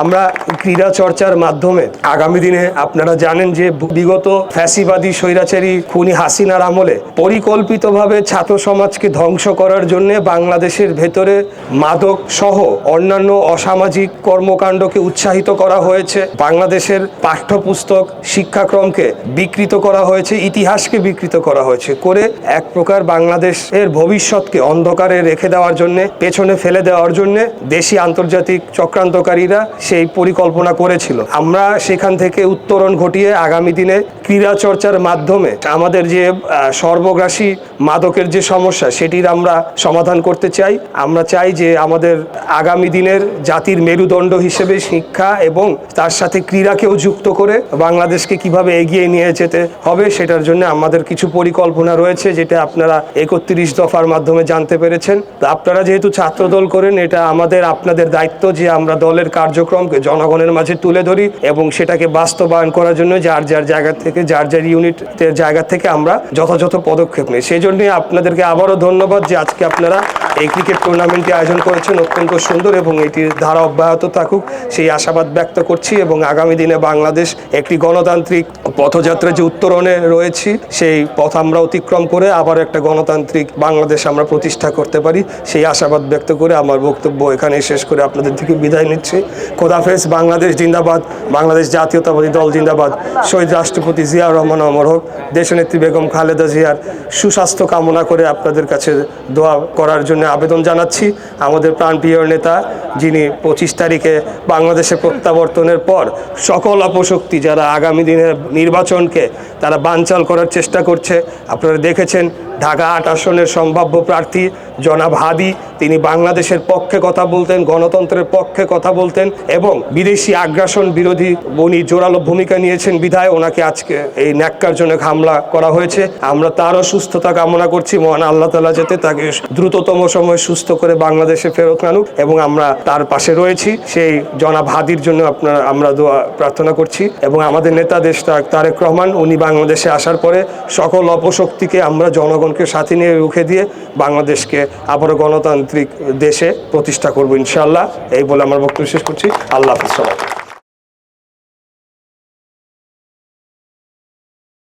আমরা ক্রীড়া চর্চার মাধ্যমে আগামী দিনে আপনারা জানেন যে বিগত ফ্যাসিবাদী স্বৈরাচারী খুনি হাসিনার আমলে পরিকল্পিতভাবে ছাত্র সমাজকে ধ্বংস করার জন্য বাংলাদেশের ভেতরে মাদক সহ অন্যান্য অসামাজিক কর্মকাণ্ডকে উৎসাহিত করা হয়েছে। বাংলাদেশের পাঠ্যপুস্তক শিক্ষাক্রমকে বিকৃত করা হয়েছে, ইতিহাসকে বিকৃত করা হয়েছে, করে এক প্রকার বাংলাদেশের ভবিষ্যৎকে অন্ধকারে রেখে দেওয়ার জন্য, পেছনে ফেলে দেওয়ার জন্য দেশি আন্তর্জাতিক চক্রান্তকারীরা সেই পরিকল্পনা করেছিল। আমরা সেখান থেকে উত্তরণ ঘটিয়ে আগামী দিনে ক্রীড়া চর্চার মাধ্যমে আমাদের যে সর্বগ্রাসী মাদকের যে সমস্যা সেটির আমরা সমাধান করতে চাই। আমরা চাই যে আমাদের আগামী দিনের জাতির মেরুদণ্ড হিসেবে শিক্ষা এবং তার সাথে ক্রীড়াকেও যুক্ত করে বাংলাদেশকে কিভাবে এগিয়ে নিয়ে যেতে হবে সেটার জন্য আমাদের কিছু পরিকল্পনা রয়েছে, যেটা আপনারা 31 দফার মাধ্যমে জানতে পেরেছেন। আপনারা যেহেতু ছাত্রদল করেন, এটা আমাদের আপনাদের দায়িত্ব যে আমরা দলের কার্যক্রমকে জনগণের মাঝে তুলে ধরি এবং সেটাকে বাস্তবায়ন করার জন্য যার যার জায়গা থেকে, যার যার ইউনিটের জায়গা থেকে আমরা যথাযথ পদক্ষেপ নিই। সেই জন্যই আপনাদেরকে আবারও ধন্যবাদ যে আজকে আপনারা এই ক্রিকেট টুর্নামেন্টটি আয়োজন করেছেন, অত্যন্ত সুন্দর, এবং এটির ধারা অব্যাহত থাকুক সেই আশাবাদ ব্যক্ত করছি। এবং আগামী দিনে বাংলাদেশ একটি গণতান্ত্রিক পথযাত্রা যে উত্তরণে রয়েছি, সেই পথ আমরা অতিক্রম করে আবার একটা গণতান্ত্রিক বাংলাদেশ আমরা প্রতিষ্ঠা করতে পারি, সেই আশাবাদ ব্যক্ত করে আমার বক্তব্য এখানে শেষ করে আপনাদের থেকে বিদায় নিচ্ছি। খোদাফেজ। বাংলাদেশ জিন্দাবাদ, বাংলাদেশ জাতীয়তাবাদী দল জিন্দাবাদ। শহীদ রাষ্ট্রপতি জিয়াউর রহমান অমর হোক। দেশনেত্রী বেগম খালেদা জিয়ার সুস্বাস্থ্য কামনা করে আপনাদের কাছে দোয়া করার জন্য আবেদন জানাচ্ছি। আমাদের প্রাণপ্রিয় নেতা, যিনি 25 তারিখে বাংলাদেশে প্রত্যাবর্তনের পর সকল অপশক্তি যারা আগামী দিনের নির্বাচনকে তারা বানচাল করার চেষ্টা করছে, আপনারা দেখেছেন ঢাকা 8 আসনের সম্ভাব্য প্রার্থী জনাব হাদি, তিনি বাংলাদেশের পক্ষে কথা বলতেন, গণতন্ত্রের পক্ষে কথা বলতেন এবং বিদেশি আগ্রাসন বিরোধী উনি জোরালো ভূমিকা নিয়েছেন বিধায় ওনাকে আজকে এই ন্যাক্কারজনক হামলা করা হয়েছে। আমরা তারও সুস্থতা কামনা করছি, মহান আল্লাহ তাআলা যাতে তাকে দ্রুততম সময় সুস্থ করে বাংলাদেশে ফেরত আনুক এবং আমরা তার পাশে রয়েছি। সেই জনাব হাদির জন্য আমরা দোয়া প্রার্থনা করছি। এবং আমাদের নেতা দেশ তারেক রহমান, উনি বাংলাদেশে আসার পরে সকল অপশক্তিকে আমরা জনগণকে সাথে নিয়ে রুখে দিয়ে বাংলাদেশকে আবারও গণতান্ত্রিক দেশে প্রতিষ্ঠা করবো ইনশাআল্লাহ। এই বলে আমার বক্তব্য শেষ করছি। আল্লাহ হাফেজ সবাই।